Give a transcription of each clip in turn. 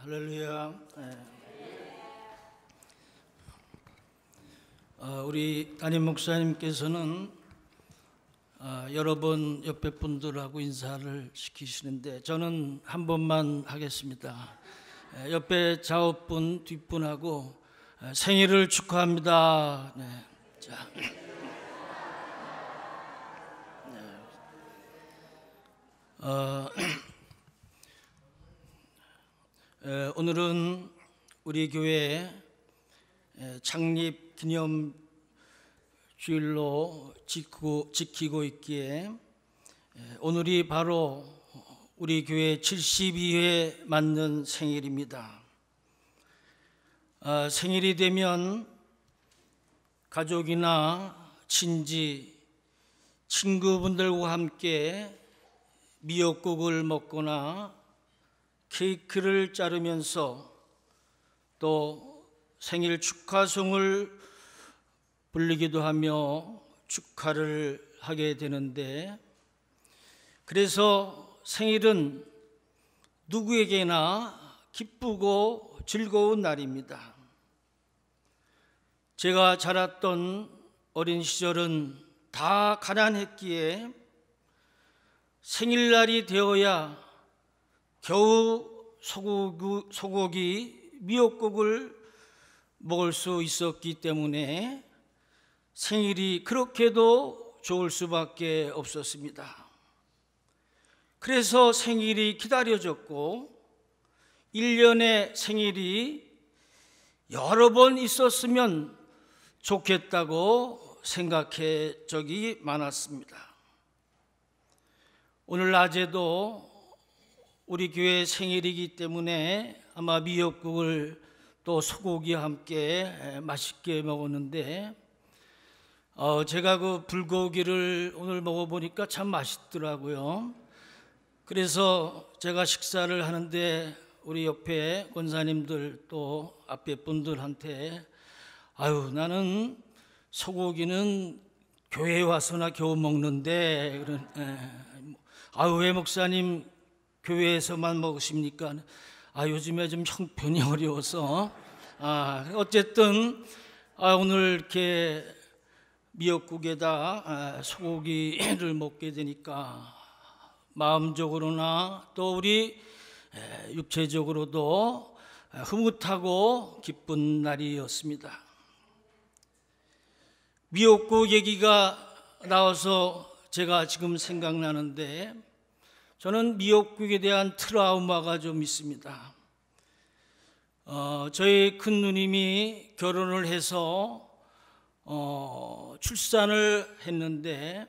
할렐루야. 우리 담임 목사님께서는 여러 번 옆에 분들하고 인사를 시키시는데 저는 한 번만 하겠습니다. 옆에 좌우분 뒷분하고 생일을 축하합니다. 네. 자. 오늘은 우리 교회 창립 기념 주일로 지키고 있기에 오늘이 바로 우리 교회 72회 맞는 생일입니다. 생일이 되면 가족이나 친지, 친구분들과 함께 미역국을 먹거나 케이크를 자르면서 또 생일 축하송을 부르기도 하며 축하를 하게 되는데, 그래서 생일은 누구에게나 기쁘고 즐거운 날입니다. 제가 자랐던 어린 시절은 다 가난했기에 생일날이 되어야 겨우 소고기 미역국을 먹을 수 있었기 때문에 생일이 그렇게도 좋을 수밖에 없었습니다. 그래서 생일이 기다려졌고 1년에 생일이 여러 번 있었으면 좋겠다고 생각해 적이 많았습니다. 오늘 낮에도 우리 교회 생일이기 때문에 아마 미역국을 또 소고기와 함께 맛있게 먹었는데 제가 그 불고기를 오늘 먹어보니까 참 맛있더라고요. 그래서 제가 식사를 하는데 우리 옆에 권사님들 또 앞에 분들한테 나는 소고기는 교회에 와서나 겨우 먹는데 왜 목사님 교회에서만 먹으십니까? 요즘에 좀 형편이 어려워서 어쨌든 오늘 이렇게 미역국에다 소고기를 먹게 되니까 마음적으로나 또 우리 육체적으로도 흐뭇하고 기쁜 날이었습니다. 미역국 얘기가 나와서 제가 지금 생각나는데, 저는 미역국에 대한 트라우마가 좀 있습니다. 저희 큰 누님이 결혼을 해서 출산을 했는데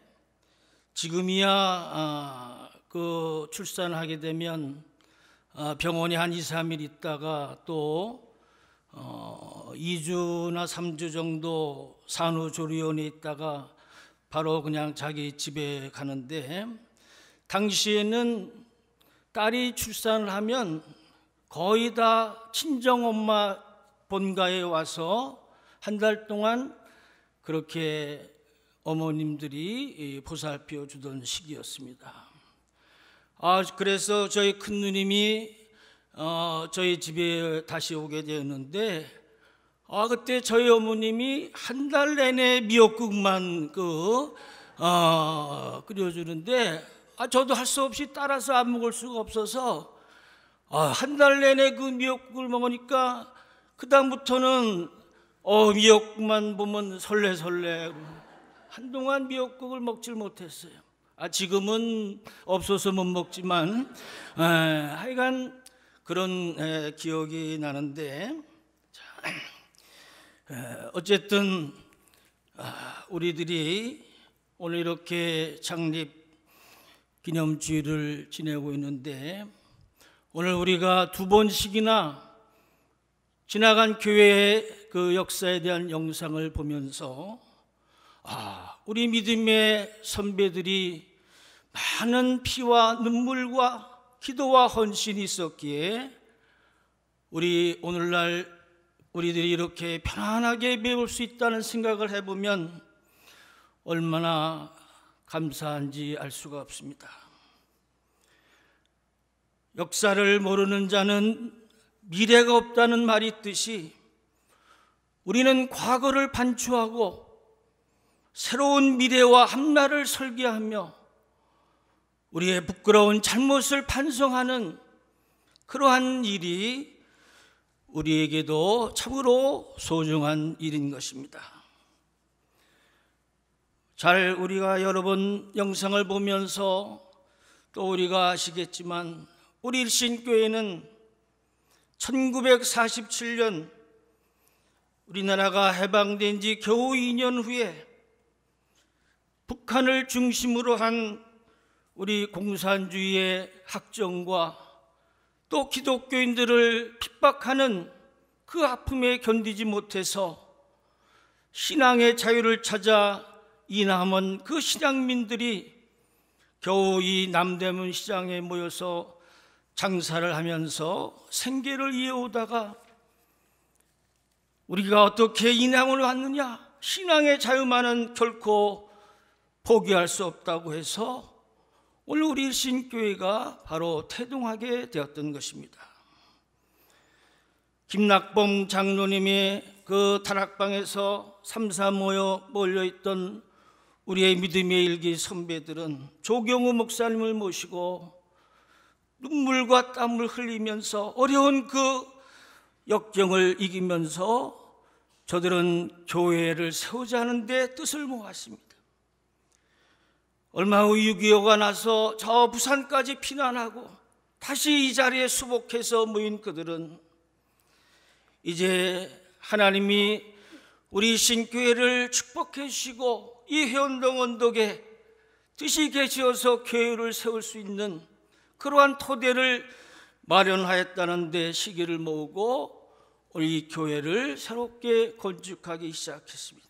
지금이야 그 출산을 하게 되면 병원에 한 2, 3일 있다가 또 2주나 3주 정도 산후조리원에 있다가 바로 그냥 자기 집에 가는데, 당시에는 딸이 출산을 하면 거의 다 친정엄마 본가에 와서 한 달 동안 그렇게 어머님들이 보살펴 주던 시기였습니다. 그래서 저희 큰 누님이 저희 집에 다시 오게 되었는데 그때 저희 어머님이 한 달 내내 미역국만 끓여주는데 저도 할 수 없이 따라서 안 먹을 수가 없어서 한 달 내내 그 미역국을 먹으니까 그 다음부터는 미역국만 보면 설레설레. 한동안 미역국을 먹질 못했어요. 지금은 없어서 못 먹지만 하여간 그런 기억이 나는데, 어쨌든 우리들이 오늘 이렇게 창립 기념주일을 지내고 있는데, 오늘 우리가 2번씩이나 지나간 교회의 그 역사에 대한 영상을 보면서 우리 믿음의 선배들이 많은 피와 눈물과 기도와 헌신이 있었기에 우리 오늘날 우리들이 이렇게 편안하게 배울 수 있다는 생각을 해보면 얼마나 감사한지 알 수가 없습니다. 역사를 모르는 자는 미래가 없다는 말이 있듯이 우리는 과거를 반추하고 새로운 미래와 앞날을 설계하며 우리의 부끄러운 잘못을 반성하는 그러한 일이 우리에게도 참으로 소중한 일인 것입니다. 잘 우리가 여러 번 영상을 보면서 또 우리가 아시겠지만 우리 일신교회는 1947년 우리나라가 해방된 지 겨우 2년 후에 북한을 중심으로 한 우리 공산주의의 학정과 또 기독교인들을 핍박하는 그 아픔에 견디지 못해서 신앙의 자유를 찾아 이 남은 그 신앙민들이 겨우 이 남대문 시장에 모여서 장사를 하면서 생계를 이어오다가 우리가 어떻게 이 남을 왔느냐? 신앙의 자유만은 결코 포기할 수 없다고 해서 오늘 우리 일신교회가 바로 태동하게 되었던 것입니다. 김낙범 장로님이 그 다락방에서 3사 모여 몰려있던 우리의 믿음의 일기 선배들은 조경우 목사님을 모시고 눈물과 땀을 흘리면서 어려운 그 역경을 이기면서 저들은 교회를 세우자는 데 뜻을 모았습니다. 얼마 후 6.25가 나서 저 부산까지 피난하고 다시 이 자리에 수복해서 모인 그들은 이제 하나님이 우리 신교회를 축복해 주시고 이 회원동 언덕에 뜻이 계시어서 교회를 세울 수 있는 그러한 토대를 마련하였다는 데 시기를 모으고 우리 교회를 새롭게 건축하기 시작했습니다.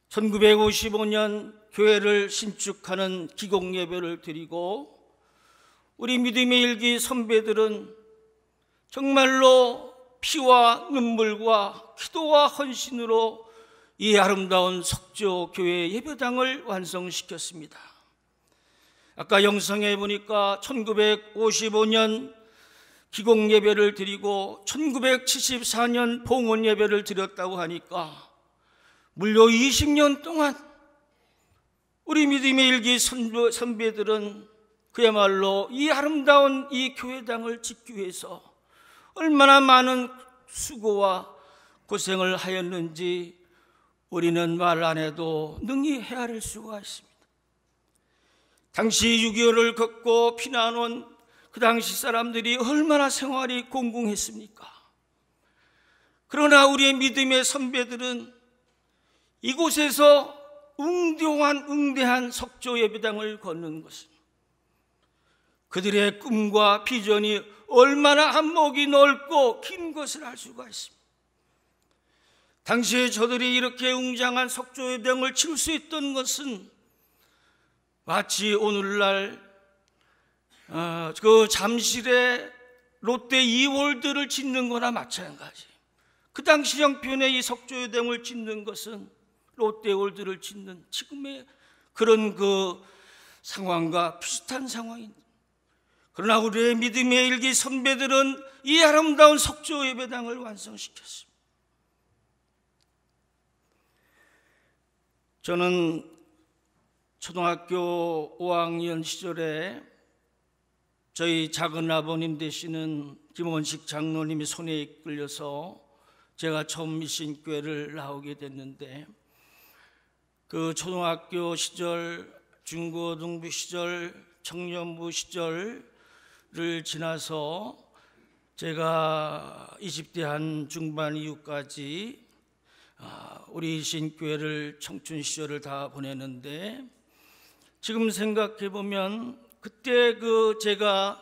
1955년 교회를 신축하는 기공예배를 드리고 우리 믿음의 일기 선배들은 정말로 피와 눈물과 기도와 헌신으로 이 아름다운 석조교회 예배당을 완성시켰습니다. 아까 영상에 보니까 1955년 기공예배를 드리고 1974년 봉헌예배를 드렸다고 하니까 무려 20년 동안 우리 믿음의 일기 선배들은 그야말로 이 아름다운 이 교회당을 짓기 위해서 얼마나 많은 수고와 고생을 하였는지 우리는 말 안 해도 능히 헤아릴 수가 있습니다. 당시 6.25를 겪고 피난 온 그 당시 사람들이 얼마나 생활이 공공했습니까? 그러나 우리의 믿음의 선배들은 이곳에서 응대한 석조 예배당을 걷는 것은 그들의 꿈과 비전이 얼마나 한목이 넓고 긴 것을 알 수가 있습니다. 당시에 저들이 이렇게 웅장한 석조 예배당을 치를 수 있던 것은 마치 오늘날 그 잠실에 롯데 이월드를 짓는 거나 마찬가지. 그 당시 형편에 이 석조 예배당을 짓는 것은 롯데월드를 짓는 지금의 그런 그 상황과 비슷한 상황입니다. 그러나 우리의 믿음의 일기 선배들은 이 아름다운 석조 예배당을 완성시켰습니다. 저는 초등학교 5학년 시절에 저희 작은 아버님 되시는 김원식 장로님이 손에 이끌려서 제가 처음 미신교회를 나오게 됐는데 그 초등학교 시절, 중고등부 시절, 청년부 시절을 지나서 제가 20대 한 중반 이후까지 우리 신교회를 청춘 시절을 다 보내는데 지금 생각해 보면 그때 그 제가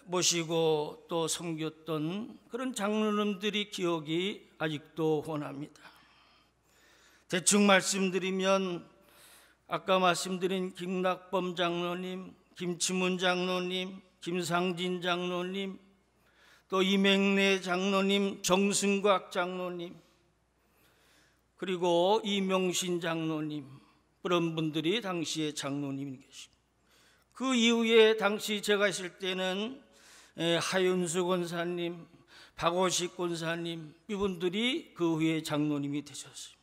모시고 또 섬겼던 그런 장로님들이 기억이 아직도 혼합니다. 대충 말씀드리면 아까 말씀드린 김낙범 장로님, 김치문 장로님, 김상진 장로님, 또 이맹래 장로님, 정승곽 장로님, 그리고 이명신 장로님, 그런 분들이 당시에 장로님이 계십니다. 그 이후에 당시 제가 있을 때는 하윤수 권사님, 박오식 권사님, 이분들이 그 후에 장로님이 되셨습니다.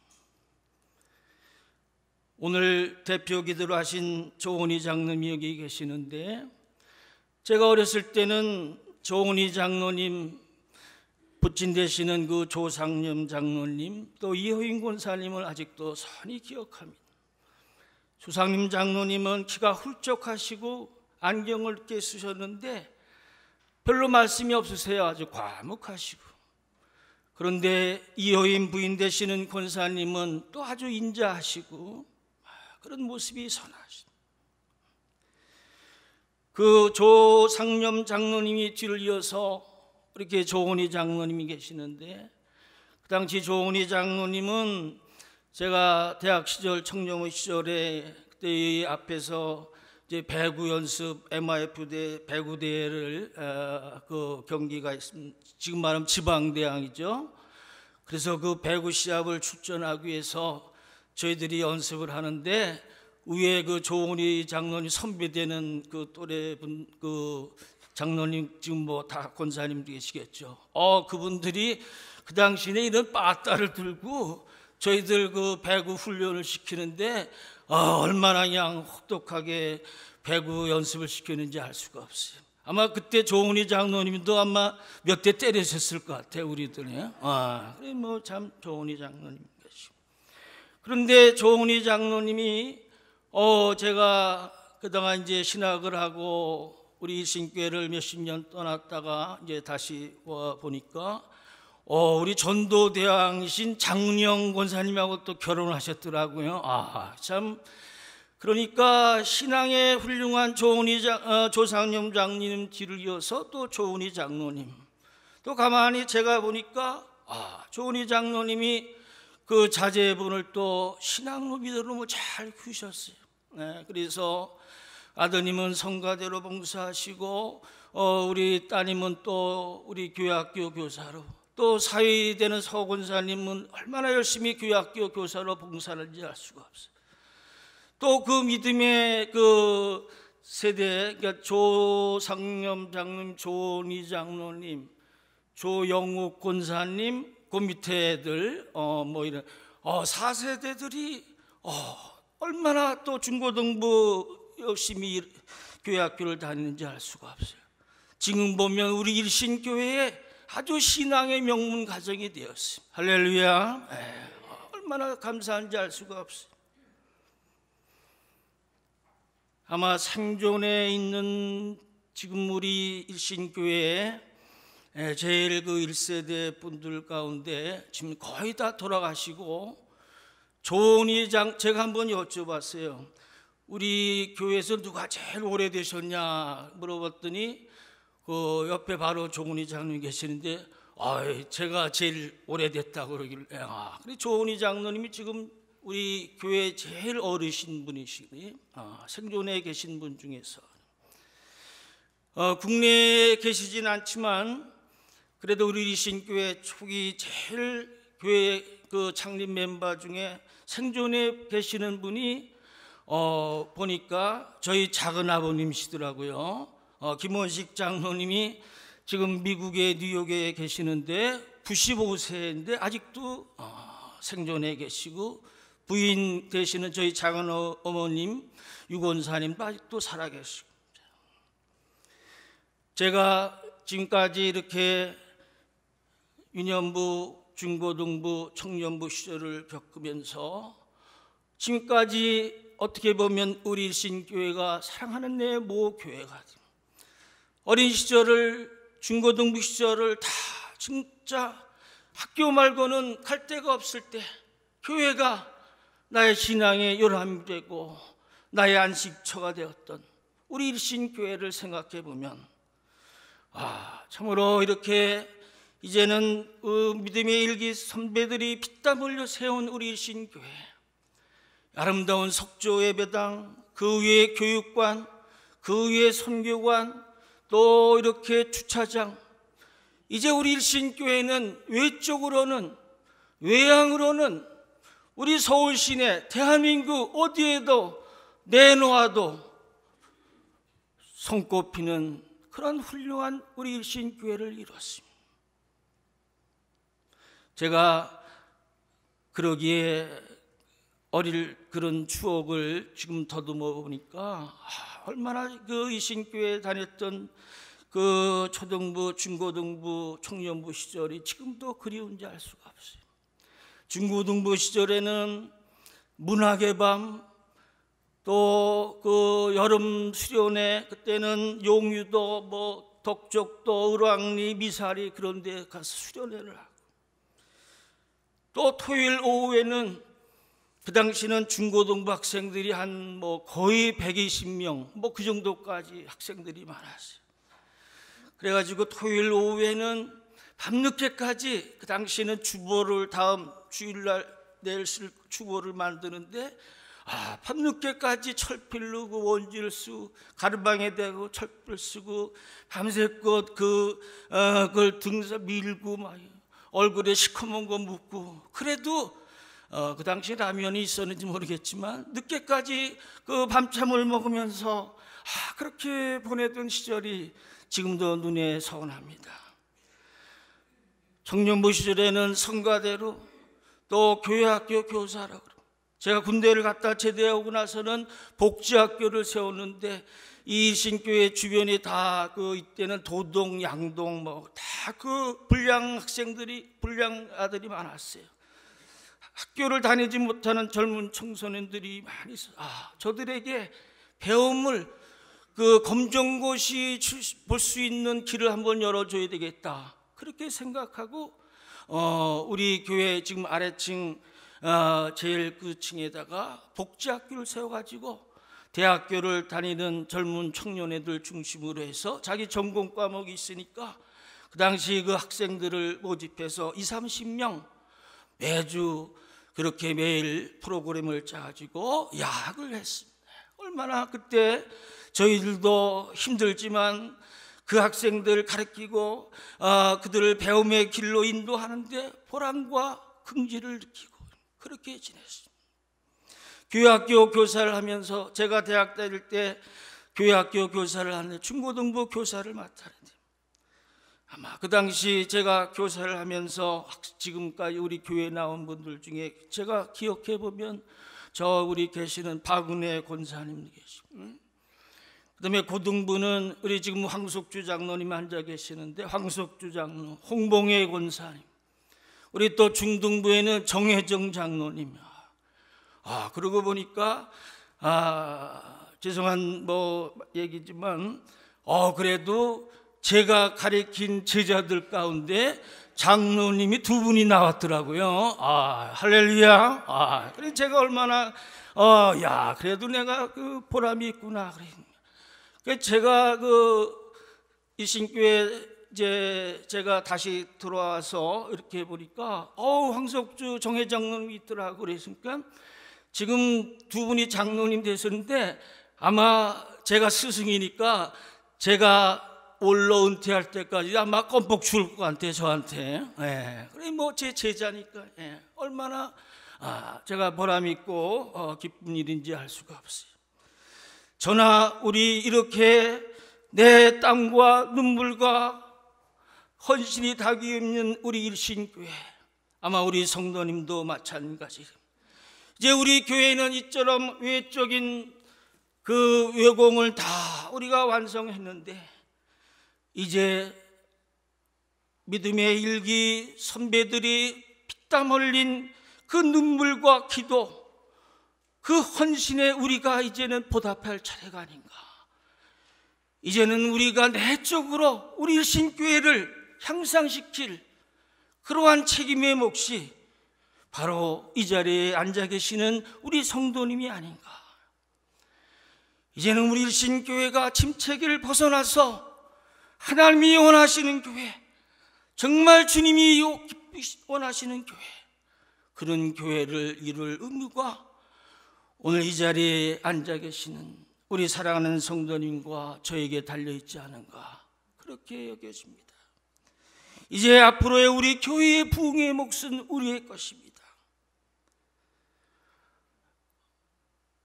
오늘 대표 기도를 하신 조은희 장로님이 여기 계시는데, 제가 어렸을 때는 조은희 장로님, 부친 되시는 그 조상념 장로님, 또 이호인 권사님을 아직도 선히 기억합니다. 조상님 장로님은 키가 훌쩍하시고 안경을 이렇게 쓰셨는데 별로 말씀이 없으세요. 아주 과묵하시고. 그런데 이호인 부인 되시는 권사님은 또 아주 인자하시고 그런 모습이 선하십니다. 그 조상념 장로님이 뒤를 이어서 이렇게 조은희 장로님이 계시는데, 그 당시 조은희 장로님은 제가 대학 시절 청년부 시절에 그때 이 앞에서 이제 배구 연습 MIF 배구 대회를 그 경기가 있습니다. 지금 말하면 지방대항이죠. 그래서 그 배구 시합을 출전하기 위해서 저희들이 연습을 하는데, 위에 그 조은희 장로님 선배되는 그 또래분 그 장로님, 지금 뭐 다 권사님 계시겠죠. 그분들이 그 당시에 이런 빠따를 들고 저희들 그 배구 훈련을 시키는데 얼마나 그냥 혹독하게 배구 연습을 시키는지 알 수가 없어요. 아마 그때 조은희 장로님도 아마 몇 대 때리셨을 것 같아요, 우리들이. 그래 뭐 참 조은희 장로님 계시고. 그런데 조은희 장로님이 제가 그동안 이제 신학을 하고 우리 일신교회를 몇십 년 떠났다가 이제 다시 와 보니까 우리 전도대왕이신 장운영 권사님하고 또 결혼을 하셨더라고요. 참, 그러니까 신앙의 훌륭한 조상념 장로님 뒤를 이어서 또 조은희 장로님, 또 가만히 제가 보니까 조은희 장로님이 그 자제분을 또 신앙로 믿음으로 잘 키우셨어요. 그래서 아드님은 성가대로 봉사하시고 우리 따님은 또 우리 교회학교 교사로, 또 사위되는 서권사님은 얼마나 열심히 교회학교 교사로 봉사하는지 알 수가 없어요. 또 그 믿음의 그 세대, 그러니까 조상념 장로님, 조은희 장로님, 조영욱 권사님, 그 밑에 애들 뭐 이런 4세대들이 얼마나 또 중고등부 열심히 교회학교를 다니는지 알 수가 없어요. 지금 보면 우리 일신교회에 아주 신앙의 명문 가정이 되었어요. 할렐루야. 얼마나 감사한지 알 수가 없어요. 아마 생존에 있는 지금 우리 일신교회에 제일 그 1세대 분들 가운데 지금 거의 다 돌아가시고, 조은희 제가 한번 여쭤봤어요. 우리 교회에서 누가 제일 오래되셨냐 물어봤더니 그 옆에 바로 조은희 장로님 계시는데 제가 제일 오래됐다고 그러길래 그래 조은희 장로님이 지금 우리 교회 제일 어르신 분이시니 생존에 계신 분 중에서 국내에 계시진 않지만 그래도 우리 일신교회 초기 제일 교회 그 창립 멤버 중에 생존에 계시는 분이 보니까 저희 작은 아버님이시더라고요. 김원식 장로님이 지금 미국의 뉴욕에 계시는데 95세인데 아직도 생존해 계시고, 부인 되시는 저희 작은 어머님 유권사님도 아직도 살아계시고, 제가 지금까지 이렇게 유년부, 중고등부, 청년부 시절을 겪으면서 지금까지 어떻게 보면 우리 일신교회가 사랑하는 내 모교회가 어린 시절을, 중고등부 시절을 다 진짜 학교 말고는 갈 데가 없을 때 교회가 나의 신앙의 요람이 되고 나의 안식처가 되었던 우리 일신교회를 생각해 보면 참으로 이렇게 이제는 믿음의 일기 선배들이 피땀 흘려 세운 우리 일신교회, 아름다운 석조 예배당, 그 위에 교육관, 그 위에 선교관, 또 이렇게 주차장, 이제 우리 일신교회는 외적으로는, 외양으로는 우리 서울 시내 대한민국 어디에도 내놓아도 손꼽히는 그런 훌륭한 우리 일신교회를 이뤘습니다. 제가 그러기에 어릴 그런 추억을 지금 더듬어 보니까 얼마나 그 일신교회에 다녔던 그 초등부, 중고등부, 청년부 시절이 지금도 그리운지 알 수가 없어요. 중고등부 시절에는 문학의 밤, 또 그 여름 수련회, 그때는 용유도, 뭐 덕적도, 을왕리, 미사리 그런 데 가서 수련회를 하고, 또 토요일 오후에는 그 당시는 중고등부 학생들이 한 뭐 거의 120명 뭐 그 정도까지 학생들이 많았어요. 그래가지고 토요일 오후에는 밤늦게까지, 그 당시에는 주보를 다음 주일날 내일 쓸 주보를 만드는데 밤늦게까지 철필로 그 원지를 쓰고 가르방에 대고 철필 쓰고 밤새껏 그걸 등서 밀고 막 얼굴에 시커먼 거 묻고, 그래도 그 당시 라면이 있었는지 모르겠지만 늦게까지 그 밤참을 먹으면서 그렇게 보내던 시절이 지금도 눈에 선합니다. 청년부 시절에는 성가대로, 또 교회학교 교사라고, 제가 군대를 갔다 제대하고 나서는 복지학교를 세웠는데 이 일신교회 주변에 다 그 이때는 도동, 양동 뭐 다 그 불량 학생들이, 불량 아들이 많았어요. 학교를 다니지 못하는 젊은 청소년들이 많이 있어요. 저들에게 배움을, 그 검정고시 볼 수 있는 길을 한번 열어줘야 되겠다, 그렇게 생각하고 우리 교회 지금 아래층 제일 그 층에다가 복지학교를 세워가지고 대학교를 다니는 젊은 청년애들 중심으로 해서 자기 전공 과목이 있으니까 그 당시 그 학생들을 모집해서 20-30명 매주 그렇게 매일 프로그램을 짜가지고 야학을 했습니다. 얼마나 그때 저희들도 힘들지만 그 학생들 가르치고 그들을 배움의 길로 인도하는데 보람과 긍지를 느끼고 그렇게 지냈습니다. 교회학교 교사를 하면서, 제가 대학 다닐 때 교회학교 교사를 하는데 중고등부 교사를 맡았는데, 아마 그 당시 제가 교사를 하면서 지금까지 우리 교회에 나온 분들 중에 제가 기억해 보면 우리 계시는 박은혜 권사님 계시고, 그다음에 고등부는 우리 지금 황석주 장로님 앉아 계시는데 황석주 장로, 홍봉혜 권사님, 우리 또 중등부에는 정혜정 장로님. 그러고 보니까 죄송한 뭐 얘기지만 그래도 제가 가르친 제자들 가운데 장로님이 2분이 나왔더라고요. 할렐루야. 그래 제가 얼마나 그래도 내가 그 보람이 있구나. 그래 제가 그 일신교회 이제 제가 다시 들어와서 이렇게 보니까 황석주 정회장님이 있더라고. 그랬으니까 지금 2분이 장로님 되셨는데 아마 제가 스승이니까 제가 올라 은퇴할 때까지 아마 껌뻑 죽을 것 같아 저한테. 그래 뭐 제 제자니까 얼마나 제가 보람 있고 기쁜 일인지 알 수가 없어요. 저나 우리 이렇게 내 땀과 눈물과 헌신이 닭이 없는 우리 일신교회, 아마 우리 성도님도 마찬가지. 이제 우리 교회는 이처럼 외적인 그 외공을 다 우리가 완성했는데, 이제 믿음의 일기 선배들이 피땀 흘린 그 눈물과 기도, 그 헌신에 우리가 이제는 보답할 차례가 아닌가. 이제는 우리가 내적으로 우리 일신교회를 향상시킬 그러한 책임의 몫이 바로 이 자리에 앉아 계시는 우리 성도님이 아닌가. 이제는 우리 일신교회가 침체기를 벗어나서 하나님이 원하시는 교회, 정말 주님이 원하시는 교회, 그런 교회를 이룰 의무가 오늘 이 자리에 앉아 계시는 우리 사랑하는 성도님과 저에게 달려있지 않은가, 그렇게 여겨집니다. 이제 앞으로의 우리 교회의 부흥의 몫은 우리의 것입니다.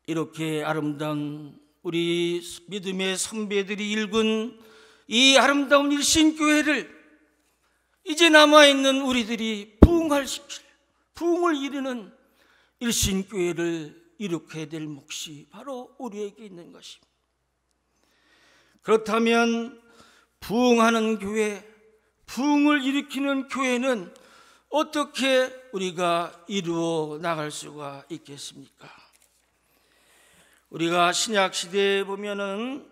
이렇게 아름다운 우리 믿음의 선배들이 읽은 이 아름다운 일신교회를 이제 남아있는 우리들이 부흥을 이루는 일신교회를 일으켜야 될 몫이 바로 우리에게 있는 것입니다. 그렇다면 부흥하는 교회, 부흥을 일으키는 교회는 어떻게 우리가 이루어 나갈 수가 있겠습니까? 우리가 신약시대에 보면은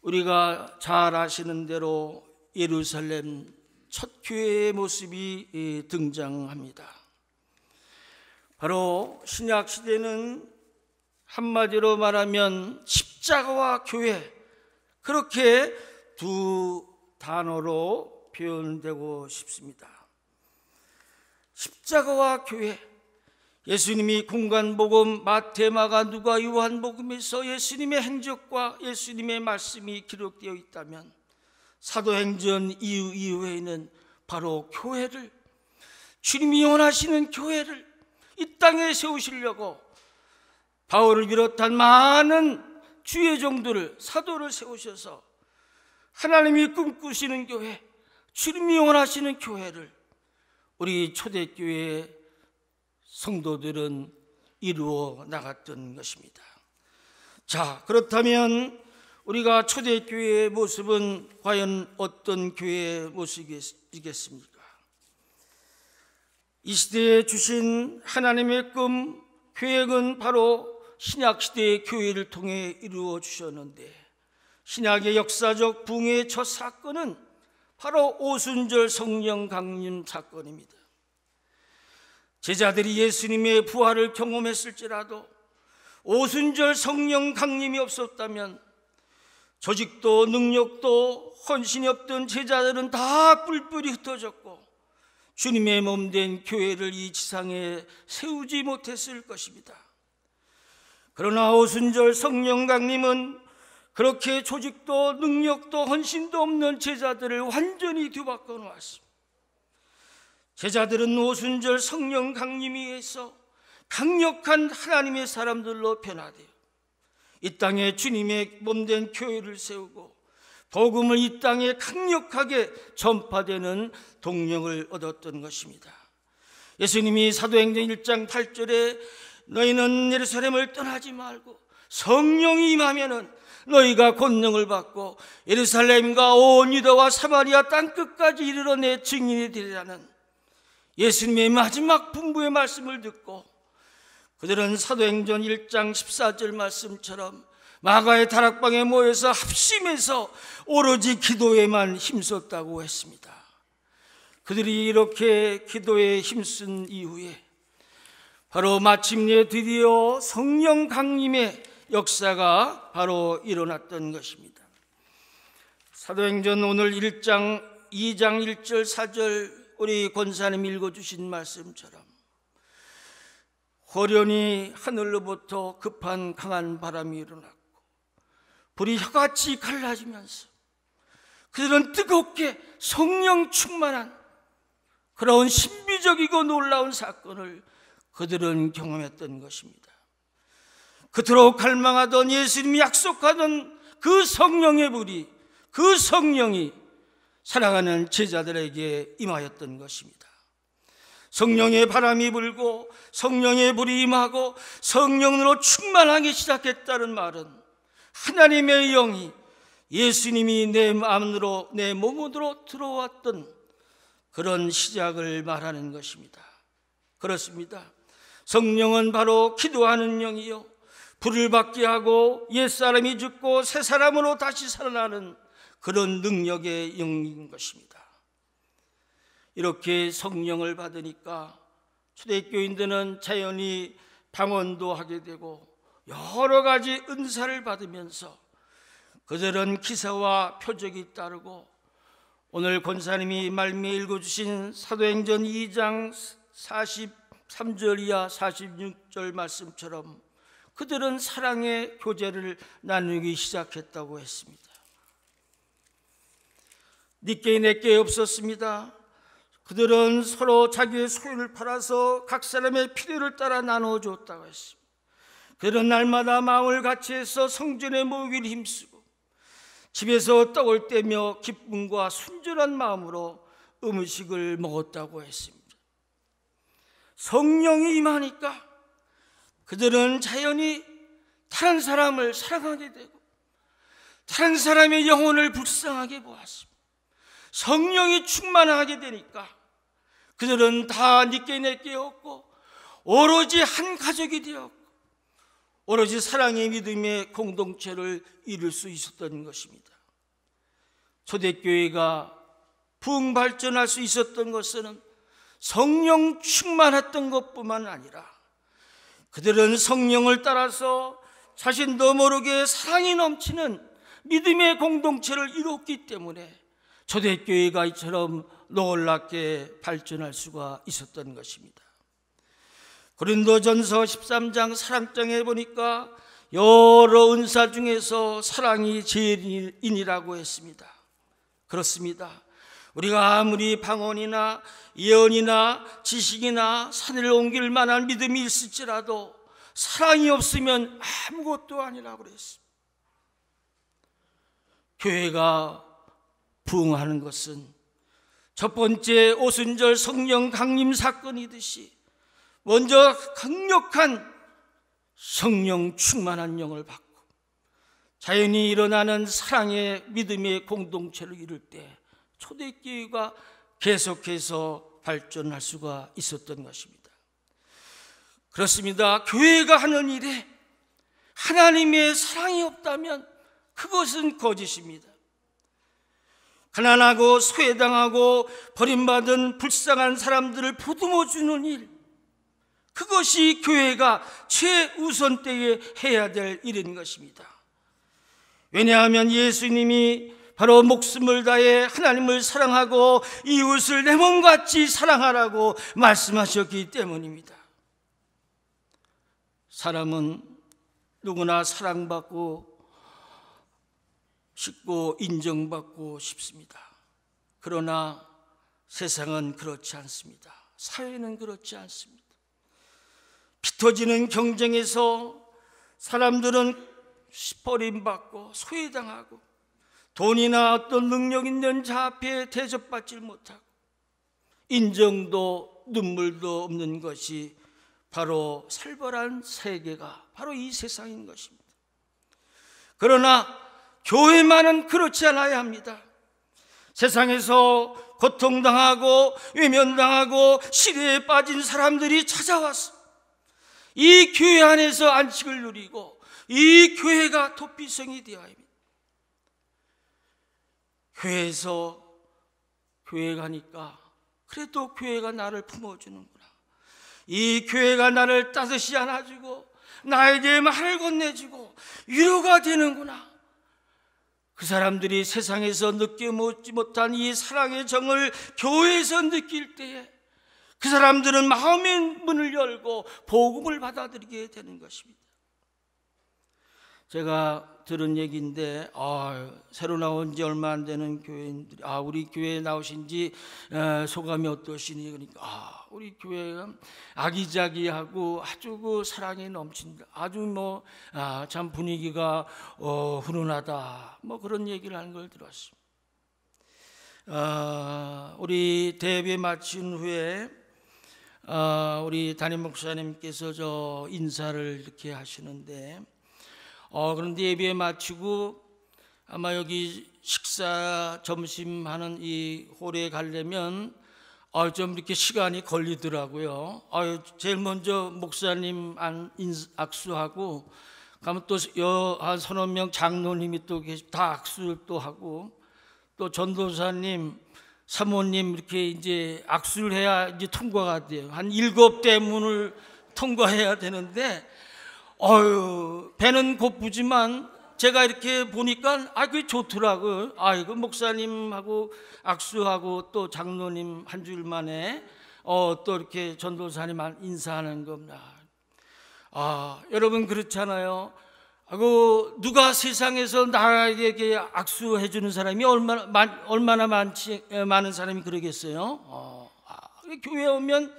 우리가 잘 아시는 대로 예루살렘 첫 교회의 모습이 등장합니다. 바로 신약시대는 한마디로 말하면 십자가와 교회, 그렇게 두 단어로 표현되고 싶습니다. 십자가와 교회, 예수님이 공간복음 마태, 마가, 누가, 요한복음에서 예수님의 행적과 예수님의 말씀이 기록되어 있다면 사도행전 이후에는 바로 교회를, 주님이 원하시는 교회를 이 땅에 세우시려고 바울을 비롯한 많은 주의 종들을, 사도를 세우셔서 하나님이 꿈꾸시는 교회, 주님이 원하시는 교회를 우리 초대교회 성도들은 이루어 나갔던 것입니다. 자, 그렇다면 우리가 초대교회의 모습은 과연 어떤 교회의 모습이겠습니까? 이 시대에 주신 하나님의 꿈, 계획은 바로 신약시대의 교회를 통해 이루어 주셨는데, 신약의 역사적 부흥의 첫 사건은 바로 오순절 성령 강림 사건입니다. 제자들이 예수님의 부활을 경험했을지라도 오순절 성령 강림이 없었다면 조직도 능력도 헌신이 없던 제자들은 다 뿔뿔이 흩어졌고 주님의 몸된 교회를 이 지상에 세우지 못했을 것입니다. 그러나 오순절 성령 강림은 그렇게 조직도 능력도 헌신도 없는 제자들을 완전히 뒤바꿔 놓았습니다. 제자들은 오순절 성령 강림에 의해서 강력한 하나님의 사람들로 변화되어 이 땅에 주님의 몸된 교회를 세우고 복음을 이 땅에 강력하게 전파되는 동력을 얻었던 것입니다. 예수님이 사도행전 1장 8절에 너희는 예루살렘을 떠나지 말고 성령이 임하면은 너희가 권능을 받고 예루살렘과 온 유다와 사마리아 땅끝까지 이르러 내 증인이 되리라는 예수님의 마지막 분부의 말씀을 듣고 그들은 사도행전 1장 14절 말씀처럼 마가의 다락방에 모여서 합심해서 오로지 기도에만 힘썼다고 했습니다. 그들이 이렇게 기도에 힘쓴 이후에 바로 마침내 드디어 성령 강림의 역사가 바로 일어났던 것입니다. 사도행전 오늘 1장 2장 1절 4절 우리 권사님 읽어주신 말씀처럼 호련히 하늘로부터 급한 강한 바람이 일어났고 불이 혀같이 갈라지면서 그들은 뜨겁게 성령 충만한 그런 신비적이고 놀라운 사건을 그들은 경험했던 것입니다. 그토록 갈망하던 예수님이 약속하던 그 성령의 불이, 그 성령이 사랑하는 제자들에게 임하였던 것입니다. 성령의 바람이 불고 성령의 불이 임하고 성령으로 충만하기 시작했다는 말은 하나님의 영이 예수님이 내 마음으로 내 몸으로 들어왔던 그런 시작을 말하는 것입니다. 그렇습니다. 성령은 바로 기도하는 영이요 불을 받게 하고 옛사람이 죽고 새 사람으로 다시 살아나는 그런 능력의 영인 것입니다. 이렇게 성령을 받으니까 초대교인들은 자연히 방언도 하게 되고 여러 가지 은사를 받으면서 그들은 기사와 표적이 따르고 오늘 권사님이 말미에 읽어주신 사도행전 2장 43절 이하 46절 말씀처럼 그들은 사랑의 교제를 나누기 시작했다고 했습니다. 니께 내께 없었습니다. 그들은 서로 자기의 소유를 팔아서 각 사람의 필요를 따라 나눠줬다고 했습니다. 그들은 날마다 마음을 같이 해서 성전에 모이기를 힘쓰고 집에서 떡을 떼며 기쁨과 순전한 마음으로 음식을 먹었다고 했습니다. 성령이 임하니까 그들은 자연히 다른 사람을 사랑하게 되고 다른 사람의 영혼을 불쌍하게 보았습니다. 성령이 충만하게 되니까 그들은 다 니께 내께 없고 오로지 한 가족이 되었고 오로지 사랑의 믿음의 공동체를 이룰 수 있었던 것입니다. 초대교회가 부흥 발전할 수 있었던 것은 성령 충만했던 것뿐만 아니라 그들은 성령을 따라서 자신도 모르게 사랑이 넘치는 믿음의 공동체를 이뤘기 때문에 초대교회가 이처럼 놀랍게 발전할 수가 있었던 것입니다. 고린도전서 13장 사랑장에 보니까 여러 은사 중에서 사랑이 제일이라고 했습니다. 그렇습니다. 우리가 아무리 방언이나 예언이나 지식이나 산을 옮길 만한 믿음이 있을지라도 사랑이 없으면 아무것도 아니라고 그랬습니다. 교회가 부흥하는 것은 첫 번째 오순절 성령 강림 사건이듯이 먼저 강력한 성령 충만한 영을 받고 자연히 일어나는 사랑의 믿음의 공동체를 이룰 때 초대교회가 계속해서 발전할 수가 있었던 것입니다. 그렇습니다. 교회가 하는 일에 하나님의 사랑이 없다면 그것은 거짓입니다. 가난하고 소외당하고 버림받은 불쌍한 사람들을 보듬어 주는 일, 그것이 교회가 최우선 때에 해야 될 일인 것입니다. 왜냐하면 예수님이 바로 목숨을 다해 하나님을 사랑하고 이웃을 내 몸같이 사랑하라고 말씀하셨기 때문입니다. 사람은 누구나 사랑받고 싶고 인정받고 싶습니다. 그러나 세상은 그렇지 않습니다. 사회는 그렇지 않습니다. 피 터지는 경쟁에서 사람들은 버림받고 소외당하고 돈이나 어떤 능력 있는 자 앞에 대접받지 못하고 인정도 눈물도 없는 것이 바로 살벌한 세계가 바로 이 세상인 것입니다. 그러나 교회만은 그렇지 않아야 합니다. 세상에서 고통당하고 외면당하고 시대에 빠진 사람들이 찾아와서 이 교회 안에서 안식을 누리고 이 교회가 도피성이 되어야 합니다. 교회에서 교회 가니까 그래도 교회가 나를 품어주는구나, 이 교회가 나를 따뜻이 안아주고 나에게 말을 건네주고 위로가 되는구나, 그 사람들이 세상에서 느껴보지 못한 이 사랑의 정을 교회에서 느낄 때에 그 사람들은 마음의 문을 열고 복음을 받아들이게 되는 것입니다. 제가 들은 얘기인데 새로 나온 지 얼마 안 되는 교회인들이 우리 교회에 나오신 지 소감이 어떠시니? 그러니까 우리 교회가 아기자기하고 아주 그 사랑이 넘친다, 아주 참 분위기가 훈훈하다, 그런 얘기를 하는 걸 들었습니다. 우리 대회 마친 후에 우리 담임 목사님께서 저 인사를 이렇게 하시는데 그런데 예배 마치고 아마 여기 식사 점심하는 이 홀에 가려면 좀 이렇게 시간이 걸리더라고요. 제일 먼저 목사님 악수하고 가면 또 한 서너 명 장로님이 또 다 악수를 또 하고 또 전도사님, 사모님 이렇게 이제 악수를 해야 이제 통과가 돼요. 한 7대 문을 통과해야 되는데 배는 고프지만 제가 이렇게 보니까 그게 좋더라고요. 그 목사님하고 악수하고 또 장로님 한 줄 만에 또 이렇게 전도사님 인사하는 겁니다. 여러분 그렇잖아요. 누가 세상에서 나에게 악수해 주는 사람이 얼마나 많은 사람이 그러겠어요. 교회 오면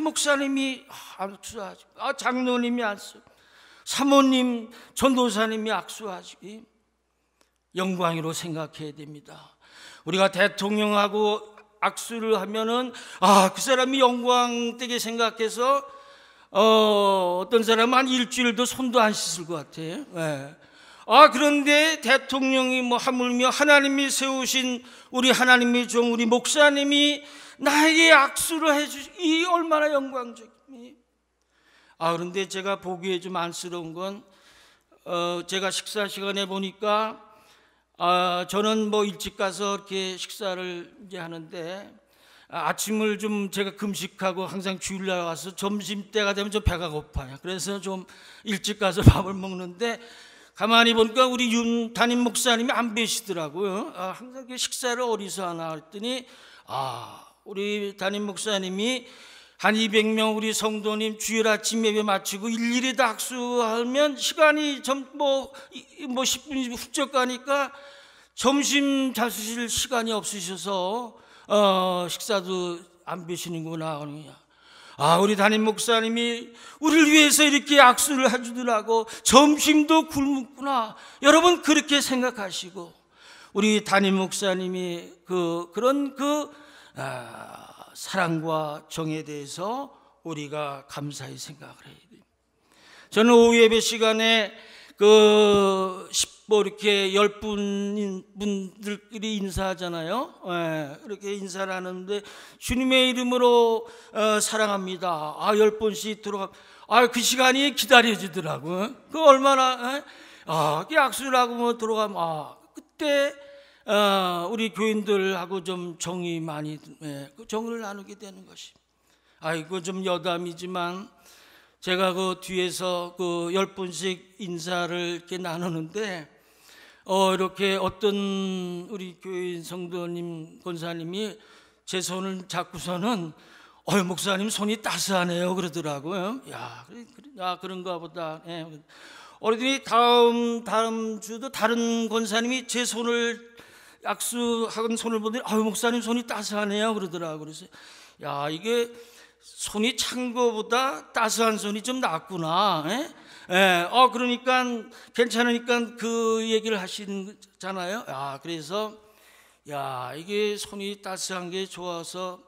목사님이 악수하지, 장로님이 악수, 사모님, 전도사님이 악수하지. 영광으로 생각해야 됩니다. 우리가 대통령하고 악수를 하면은 그 사람이 영광되게 생각해서 어떤 사람은 한 일주일도 손도 안 씻을 것 같아요. 네. 그런데 대통령이 하물며 하나님이 세우신 우리 하나님의 종 우리 목사님이 나에게 악수를 해주시, 이 얼마나 영광적이니. 그런데 제가 보기에 좀 안쓰러운 건 제가 식사 시간에 보니까 저는 일찍 가서 이렇게 식사를 이제 하는데 아침을 좀 제가 금식하고 항상 주일날 와서 점심 때가 되면 좀 배가 고파요. 그래서 좀 일찍 가서 밥을 먹는데 가만히 보니까 우리 윤 담임 목사님이 안 뵈시더라고요. 항상 식사를 어디서 하나 했더니 우리 담임 목사님이 한 200명 우리 성도님 주일 아침 예배 마치고 일일이 다 악수하면 시간이 10분이 훌쩍 가니까 점심 자수실 시간이 없으셔서 식사도 안 뵈시는구나. 우리 담임 목사님이 우리를 위해서 이렇게 악수를 해주더라고. 점심도 굶었구나. 여러분 그렇게 생각하시고 우리 담임 목사님이 그런 사랑과 정에 대해서 우리가 감사히 생각을 해야 돼요. 저는 오후 예배 시간에 이렇게 10분들끼리 인사하잖아요. 이렇게 인사를 하는데 주님의 이름으로 사랑합니다. 10번씩 들어가. 그 시간이 기다려지더라고요. 얼마나 악수를 하고 들어가면 그때 우리 교인들하고 좀 정이 많이 정을 나누게 되는 것이. 이거 좀 여담이지만 제가 뒤에서 10분씩 인사를 이렇게 나누는데 이렇게 어떤 우리 교인 성도님 권사님이 제 손을 잡고서는 목사님 손이 따스하네요 그러더라고요. 그런가 보다. 어르더니 다음 주도 다른 권사님이 제 손을 악수하는 손을 보더니 목사님 손이 따스하네요 그러더라고요. 그래서 이게 손이 찬 거보다 따스한 손이 좀 낫구나. 그러니까 괜찮으니까 그 얘기를 하시잖아요. 그래서 이게 손이 따스한 게 좋아서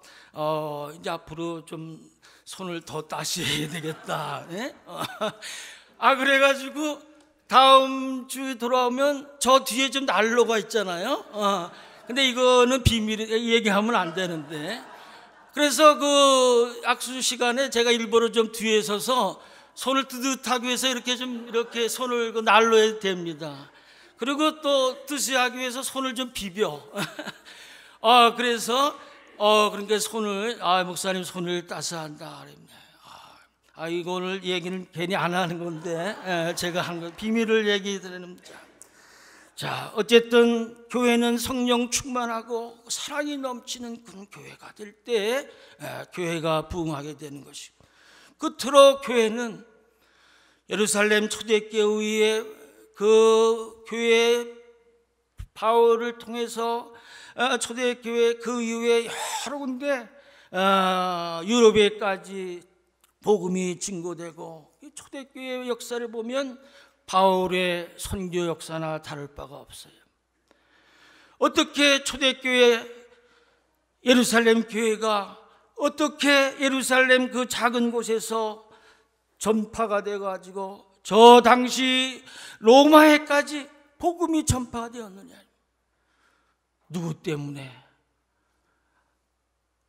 이제 앞으로 좀 손을 더 따스해야 되겠다. 그래가지고 다음 주에 돌아오면 저 뒤에 좀 난로가 있잖아요. 근데 이거는 비밀 얘기하면 안 되는데. 그래서 악수 시간에 제가 일부러 좀 뒤에 서서 손을 뜨뜻하기 위해서 이렇게 손을 난로에 댑니다. 그리고 또 뜨뜻하기 위해서 손을 좀 비벼. 그래서 그러니까 손을 목사님 손을 따스한다. 이거를 얘기는 괜히 안 하는 건데 제가 한 거 비밀을 얘기 드리는. 자, 어쨌든 교회는 성령 충만하고 사랑이 넘치는 그런 교회가 될 때 교회가 부흥하게 되는 것이고, 끝으로 교회는 예루살렘 초대교회의 그 교회 바울을 통해서 초대교회 그 이후에 여러 군데 유럽에까지 복음이 증거되고, 초대교회 역사를 보면 바울의 선교 역사나 다를 바가 없어요. 어떻게 초대교회 예루살렘 교회가 어떻게 예루살렘 그 작은 곳에서 전파가 돼가지고 저 당시 로마에까지 복음이 전파가 되었느냐. 누구 때문에?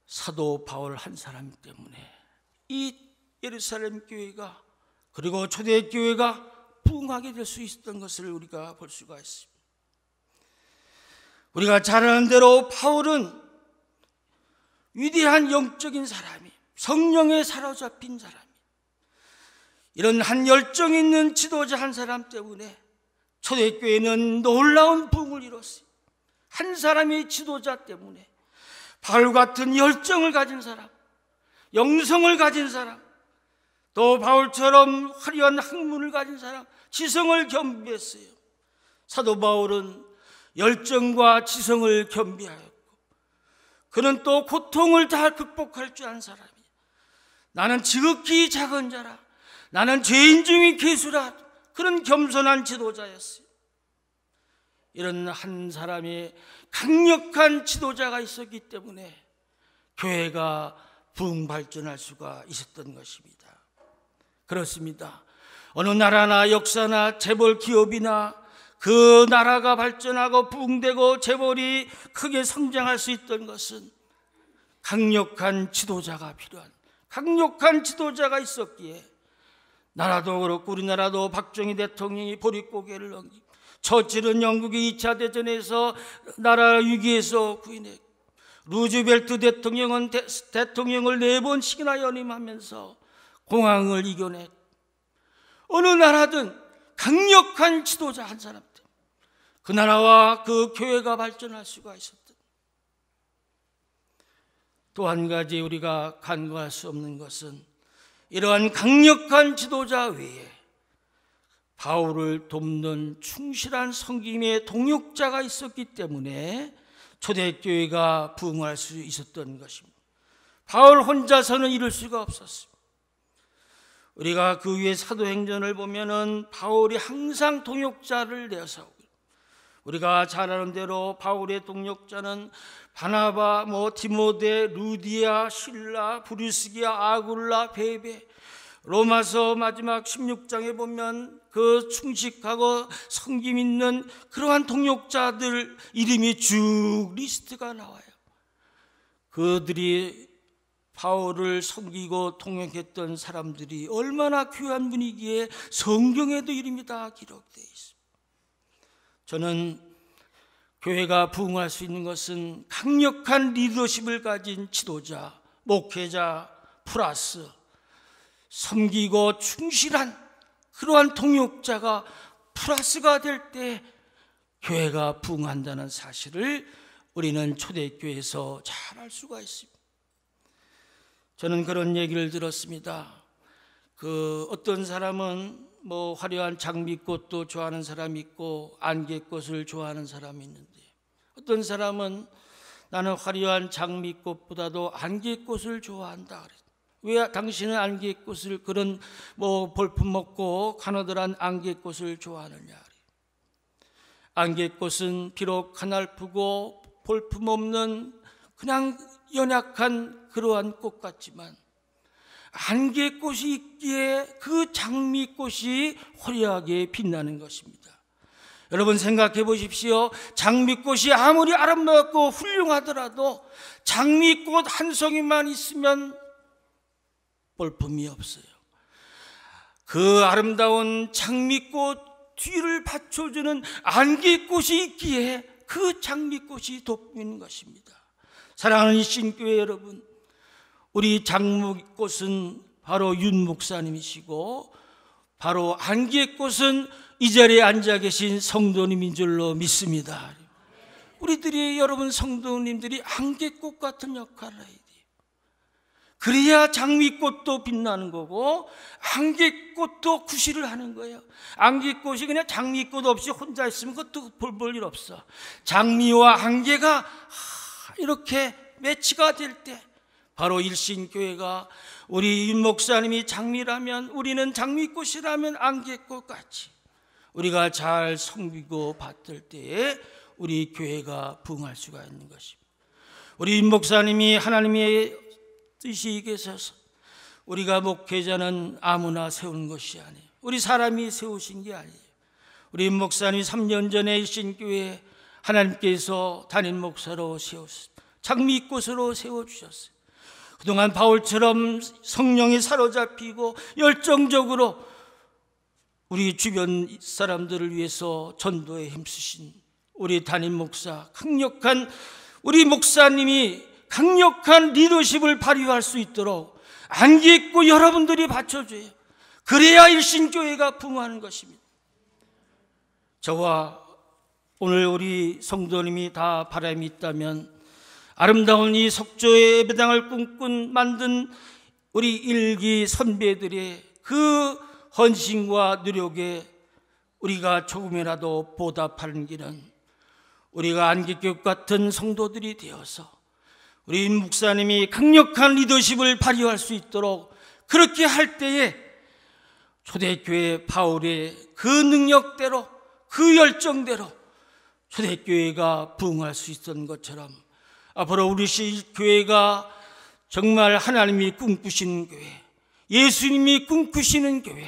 사도 바울 한 사람 때문에 이 예루살렘 교회가, 그리고 초대교회가 부흥하게 될 수 있었던 것을 우리가 볼 수가 있습니다. 우리가 잘 아는 대로 바울은 위대한 영적인 사람이, 성령에 사로잡힌 사람이, 이런 한 열정 있는 지도자 한 사람 때문에 초대교회는 놀라운 부흥을 이뤘어요. 한 사람의 지도자 때문에, 바울 같은 열정을 가진 사람, 영성을 가진 사람, 또 바울처럼 화려한 학문을 가진 사람, 지성을 겸비했어요. 사도 바울은 열정과 지성을 겸비하였고, 그는 또 고통을 다 극복할 줄 아는 사람이에요. 나는 지극히 작은 자라, 나는 죄인 중의 괴수라, 그런 겸손한 지도자였어요. 이런 한 사람의 강력한 지도자가 있었기 때문에 교회가 부흥 발전할 수가 있었던 것입니다. 그렇습니다. 어느 나라나 역사나 재벌 기업이나 그 나라가 발전하고 부흥되고 재벌이 크게 성장할 수 있던 것은 강력한 지도자가 필요한, 강력한 지도자가 있었기에 나라도 그렇고 우리나라도 박정희 대통령이 보릿고개를 넘기고, 처칠은 영국이 2차 대전에서 나라 위기에서 구인했고, 루즈벨트 대통령은 대통령을 4번씩이나 연임하면서 공황을 이겨냈고, 어느 나라든 강력한 지도자 한 사람 때문에 그 나라와 그 교회가 발전할 수가 있었다. 또 한 가지 우리가 간과할 수 없는 것은 이러한 강력한 지도자 외에 바울을 돕는 충실한 섬김의 동역자가 있었기 때문에 초대교회가 부흥할 수 있었던 것입니다. 바울 혼자서는 이룰 수가 없었습니다. 우리가 그 위에 사도행전을 보면은 바울이 항상 동역자를 내서, 우리가 잘 아는 대로 바울의 동역자는 바나바, 디모데, 루디아, 실라, 브루스기아, 아굴라, 베베. 로마서 마지막 16장에 보면 그 충직하고 섬김 있는 그러한 동역자들 이름이 쭉 리스트가 나와요. 그들이 바울을 섬기고 동역했던 사람들이 얼마나 귀한 분위기에 성경에도 이름이 다 기록되어 있습니다. 저는 교회가 부흥할 수 있는 것은 강력한 리더십을 가진 지도자, 목회자 플러스 섬기고 충실한 그러한 동역자가 플러스가 될 때 교회가 부흥한다는 사실을 우리는 초대교회에서 잘 알 수가 있습니다. 저는 그런 얘기를 들었습니다. 어떤 사람은 화려한 장미꽃도 좋아하는 사람이 있고 안개꽃을 좋아하는 사람이 있는데, 어떤 사람은 나는 화려한 장미꽃보다도 안개꽃을 좋아한다 그랬어요. 왜 당신은 안개꽃을, 그런 볼품 먹고 가느다란 안개꽃을 좋아하느냐. 안개꽃은 비록 가냘프고 볼품 없는 그냥 연약한 그러한 꽃 같지만 안개꽃이 있기에 그 장미꽃이 화려하게 빛나는 것입니다. 여러분 생각해 보십시오. 장미꽃이 아무리 아름답고 훌륭하더라도 장미꽃 한 송이만 있으면 볼품이 없어요. 그 아름다운 장미꽃 뒤를 받쳐주는 안개꽃이 있기에 그 장미꽃이 돋보이는 것입니다. 사랑하는 신교회 여러분, 우리 장미꽃은 바로 윤 목사님이시고 바로 안개꽃은 이 자리에 앉아 계신 성도님인 줄로 믿습니다. 우리들이, 여러분 성도님들이 안개꽃 같은 역할을 해야 돼요. 그래야 장미꽃도 빛나는 거고 안개꽃도 구실을 하는 거예요. 안개꽃이 그냥 장미꽃 없이 혼자 있으면 그것도 볼 일 없어. 장미와 안개가 이렇게 매치가 될 때 바로 일신교회가, 우리 윤 목사님이 장미라면 우리는 장미꽃이라면 안개꽃같이 우리가 잘 섬기고 받들 때에 우리 교회가 부흥할 수가 있는 것입니다. 우리 윤 목사님이 하나님의 뜻이 계셔서 우리가 목회자는 아무나 세우는 것이 아니에요. 우리 사람이 세우신 게 아니에요. 우리 윤 목사님이 3년 전에 일신교회 하나님께서 담임 목사로 세웠어요. 장미꽃으로 세워주셨어요. 그동안 바울처럼 성령이 사로잡히고 열정적으로 우리 주변 사람들을 위해서 전도에 힘쓰신 우리 담임 목사, 강력한 우리 목사님이 강력한 리더십을 발휘할 수 있도록 안개 있고 여러분들이 받쳐줘요. 그래야 일신교회가 부흥하는 것입니다. 저와 오늘 우리 성도님이 다 바람이 있다면 아름다운 이 석조의 예배당을 꿈꾼 만든 우리 일기 선배들의 그 헌신과 노력에 우리가 조금이라도 보답하는 길은 우리가 안개꽃 같은 성도들이 되어서 우리 목사님이 강력한 리더십을 발휘할 수 있도록 그렇게 할 때에 초대교회 바울의 그 능력대로, 그 열정대로 초대교회가 부흥할 수 있었던 것처럼 앞으로 우리 교회가 정말 하나님이 꿈꾸시는 교회, 예수님이 꿈꾸시는 교회,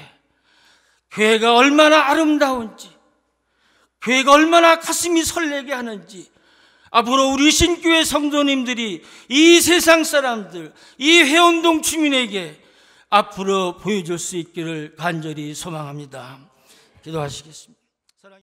교회가 얼마나 아름다운지, 교회가 얼마나 가슴이 설레게 하는지 앞으로 우리 신교회 성도님들이 이 세상 사람들, 이 회원동 주민에게 앞으로 보여줄 수 있기를 간절히 소망합니다. 기도하시겠습니다.